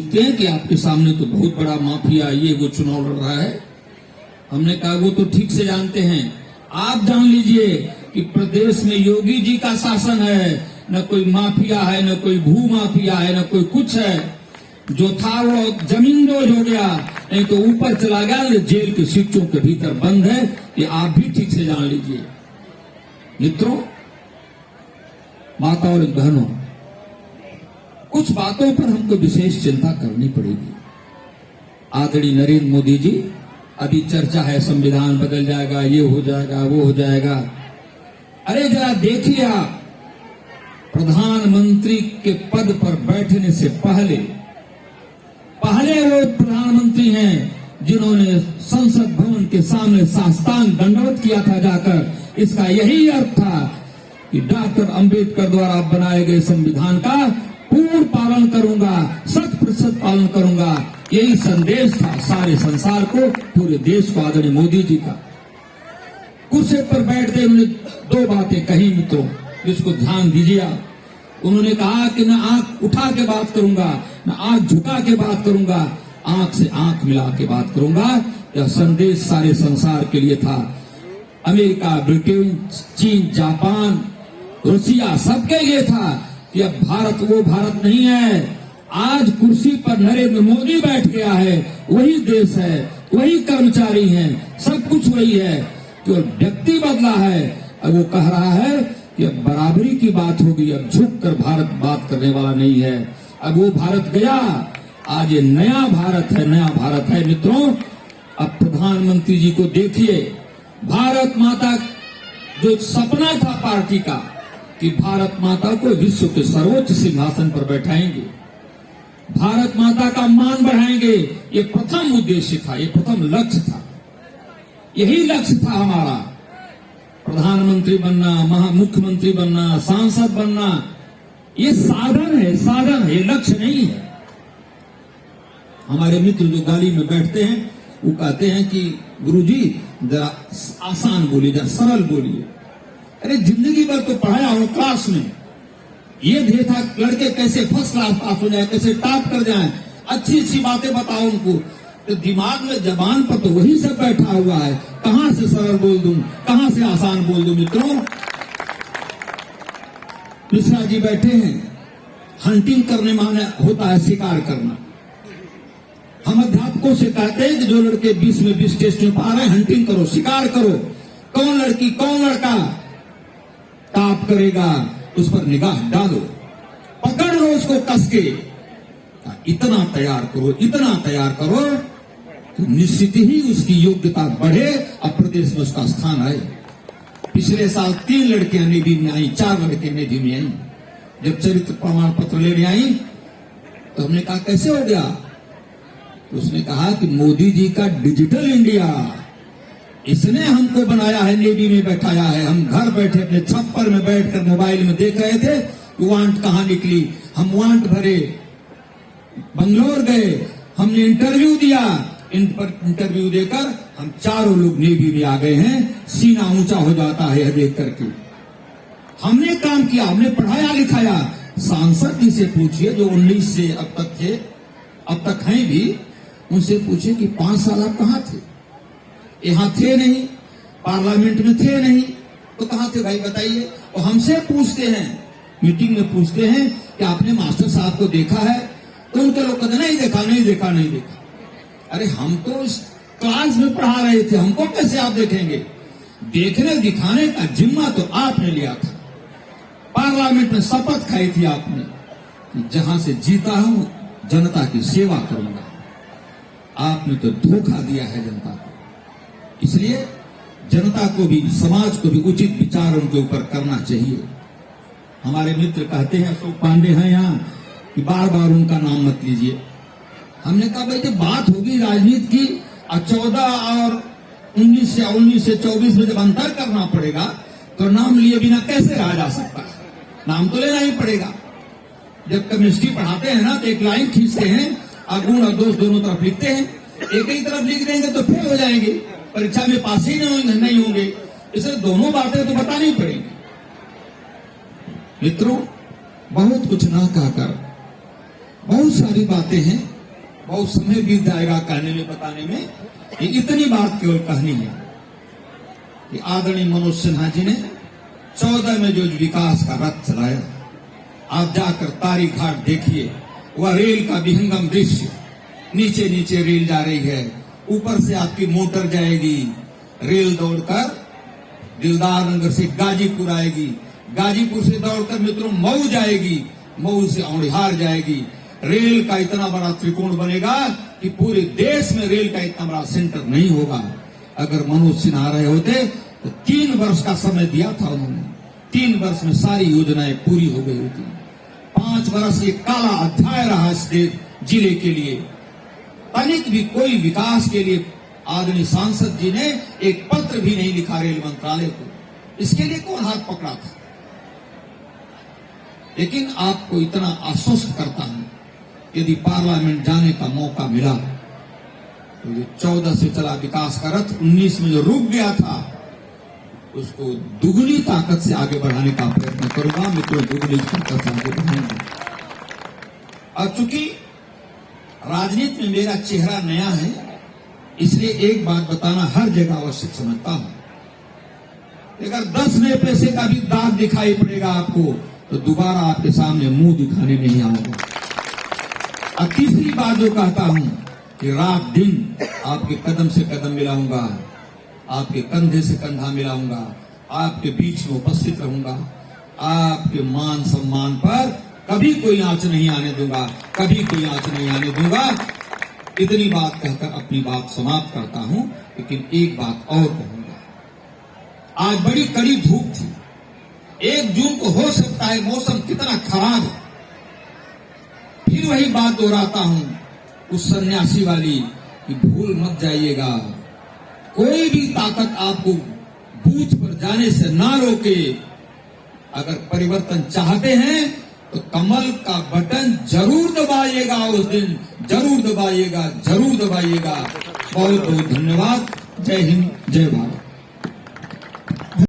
देखते हैं कि आपके सामने तो बहुत बड़ा माफिया ये वो चुनाव लड़ रहा है। हमने कहा वो तो ठीक से जानते हैं, आप जान लीजिए कि प्रदेश में योगी जी का शासन है, न कोई माफिया है, न कोई भू माफिया है, न कोई कुछ है। जो था वो जमींदोज हो गया, नहीं तो ऊपर चला गया, जेल के सीटों के भीतर बंद है। ये आप भी ठीक से जान लीजिए। मित्रों, माता और बहनों, कुछ बातों पर हमको विशेष चिंता करनी पड़ेगी। आदरणीय नरेंद्र मोदी जी, अभी चर्चा है संविधान बदल जाएगा, ये हो जाएगा, वो हो जाएगा। अरे जरा देखिए, आप प्रधानमंत्री के पद पर बैठने से पहले वो प्रधानमंत्री हैं जिन्होंने संसद भवन के सामने साष्टांग दंडवत किया था जाकर। इसका यही अर्थ था कि डॉक्टर अंबेडकर द्वारा बनाए गए संविधान का पूर्ण पालन करूंगा, 100% पालन करूंगा। यही संदेश था सारे संसार को, पूरे देश को। आदरणीय मोदी जी का कुर्सी पर बैठते उन्होंने दो बातें कही मित्रों, जिसको ध्यान दीजिए आप। उन्होंने कहा कि मैं आंख उठा के बात करूंगा, मैं आंख झुका के बात करूंगा, आंख से आंख मिला के बात करूंगा। यह संदेश सारे संसार के लिए था। अमेरिका, ब्रिटेन, चीन, जापान, रूसिया सबके लिए था कि अब भारत वो भारत नहीं है। आज कुर्सी पर नरेंद्र मोदी बैठ गया है, वही देश है, वही कर्मचारी हैं, सब कुछ वही है, केवल व्यक्ति बदला है। अब वो कह रहा है कि अब बराबरी की बात होगी, अब झुककर भारत बात करने वाला नहीं है। अब वो भारत गया, आज ये नया भारत है, नया भारत है। मित्रों, अब प्रधानमंत्री जी को देखिए, भारत माता जो सपना था पार्टी का कि भारत माता को विश्व के सर्वोच्च सिंहासन पर बैठाएंगे, भारत माता का मान बढ़ाएंगे, ये प्रथम उद्देश्य था, ये प्रथम लक्ष्य था। यही लक्ष्य था हमारा, प्रधानमंत्री बनना, मुख्यमंत्री बनना, सांसद बनना। ये साधन है, साधन है, ये लक्ष्य नहीं है। हमारे मित्र जो गाड़ी में बैठते हैं वो कहते हैं कि गुरुजी जरा आसान बोलिए, जरा सरल बोलिए। अरे जिंदगी भर तो पढ़ाया हो क्लास में, ये ध्येय था लड़के कैसे फर्स्ट क्लास पास हो जाए, कैसे टॉप कर जाए, अच्छी अच्छी बातें बताओ उनको। तो दिमाग में जबान पर तो वही सब बैठा हुआ है, कहां से सरल बोल दूं, कहां से आसान बोल दूं। मित्रों, मिश्रा जी बैठे हैं, हंटिंग करने माने होता है शिकार करना। हम अध्यापकों से कहते हैं कि जो लड़के 20 में 20 टेस्ट में पा रहे हैं, हंटिंग करो, शिकार करो। कौन लड़की कौन लड़का टॉप करेगा, उस पर निगाह डालो, पकड़ लो उसको कस के। इतना तैयार करो, इतना तैयार करो कि निश्चित ही उसकी योग्यता बढ़े और प्रदेश में उसका स्थान आए। पिछले साल 3 लड़कियां नेवी में आई, 4 लड़के नेवी में आई। जब चरित्र प्रमाण पत्र लेने आई तो हमने कहा कैसे हो गया, तो उसने कहा कि मोदी जी का डिजिटल इंडिया, इसने हमको बनाया है, नेवी में बैठाया है। हम घर बैठे अपने छप्पर में बैठकर मोबाइल में देख रहे थे कि वांट कहां निकली। हम वांट भरे, बंगलोर गए, हमने इंटरव्यू दिया। इंटरव्यू देकर हम चारों लोग नेवी में आ गए हैं। सीना ऊंचा हो जाता है देख करके। हमने काम किया, हमने पढ़ाया लिखाया। सांसद जी से पूछिए जो 19 से अब तक थे, अब तक हैं भी, उनसे पूछिए कि 5 साल आप कहां थे, यहां थे नहीं, पार्लियामेंट में थे नहीं, तो कहां थे भाई बताइए। और हमसे पूछते हैं, मीटिंग में पूछते हैं कि आपने मास्टर साहब को देखा है, तो उनके लोग कहते नहीं देखा, नहीं देखा, नहीं देखा। अरे हम तो इस क्लास में पढ़ा रहे थे, हमको कैसे आप देखेंगे। देखने दिखाने का जिम्मा तो आपने लिया था। पार्लियामेंट में शपथ खाई थी आपने कि जहां से जीता हूं जनता की सेवा करूंगा। आपने तो धोखा दिया है जनता को। इसलिए जनता को भी, समाज को भी उचित विचार उनके ऊपर करना चाहिए। हमारे मित्र कहते हैं, अशोक पांडे हैं यहाँ, कि बार बार उनका नाम मत लीजिए। हमने कहा भाई जब बात होगी राजनीति की, 14 और 19 से 24 में जब अंतर करना पड़ेगा तो नाम लिए बिना कैसे रहा जा सकता है, नाम तो लेना ही पड़ेगा। जब केमिस्ट्री पढ़ाते हैं ना तो एक लाइन खींचते हैं और गुण और दोष दोनों तरफ लिखते हैं। एक ही तरफ लिख देंगे तो फेल हो जाएंगे, परीक्षा में पास ही नहीं होंगे। इसलिए दोनों बातें तो बतानी पड़ेगी। मित्रों, बहुत कुछ ना कहकर बहुत सारी बातें हैं, बहुत समय बीत जाएगा कहने में बताने में। ये इतनी बात केवल कहनी है कि आदरणीय मनोज सिन्हा जी ने 14 में जो विकास का रथ चलाया, आप जाकर तारी घाट देखिए, वह रेल का विहंगम दृश्य, नीचे नीचे रेल जा रही है, ऊपर से आपकी मोटर जाएगी, रेल दौड़कर दिलदार नगर से गाजीपुर आएगी, गाजीपुर से दौड़कर मित्रों मऊ जाएगी, मऊ से औड़िहार जाएगी। रेल का इतना बड़ा त्रिकोण बनेगा कि पूरे देश में रेल का इतना बड़ा सेंटर नहीं होगा। अगर मनोज सिन्हा रहे होते तो 3 वर्ष का समय दिया था उन्होंने, 3 वर्ष में सारी योजनाएं पूरी हो गई होती। 5 वर्ष ये काला अध्याय रहा इस जिले के लिए। तनिक भी कोई विकास के लिए आदरणीय सांसद जी ने एक पत्र भी नहीं लिखा रेल मंत्रालय को। इसके लिए कौन हाथ पकड़ा था? लेकिन आपको इतना आश्वस्त करता हूं, यदि पार्लियामेंट जाने का मौका मिला तो जो 14 से चला विकास का रथ 19 में जो रुक गया था, उसको दुगनी ताकत से आगे बढ़ाने का प्रयत्न करूंगा। मित्रों, दुगनी ताकत से आगे बढ़ाएंगे। और चूंकि राजनीति में मेरा चेहरा नया है, इसलिए एक बात बताना हर जगह आवश्यक समझता हूं। अगर 10 नए पैसे का भी दाग दिखाई पड़ेगा आपको, तो दोबारा आपके सामने मुंह दिखाने नहीं आऊंगा। और तीसरी बात जो कहता हूं कि रात दिन आपके कदम से कदम मिलाऊंगा, आपके कंधे से कंधा मिलाऊंगा, आपके बीच में उपस्थित रहूंगा, आपके मान सम्मान पर कभी कोई आंच नहीं आने दूंगा, कभी कोई आंच नहीं आने दूंगा। इतनी बात कहकर अपनी बात समाप्त करता हूं, लेकिन एक बात और कहूंगा। आज बड़ी कड़ी धूप थी, 1 जून को हो सकता है मौसम कितना खराब है। फिर वही बात दोहराता हूं, उस सन्यासी वाली कि भूल मत जाइएगा, कोई भी ताकत आपको बूथ पर जाने से ना रोके। अगर परिवर्तन चाहते हैं तो कमल का बटन जरूर दबाइएगा, उस दिन जरूर दबाइएगा, जरूर दबाइएगा। बहुत बहुत धन्यवाद। जय हिंद, जय भारत।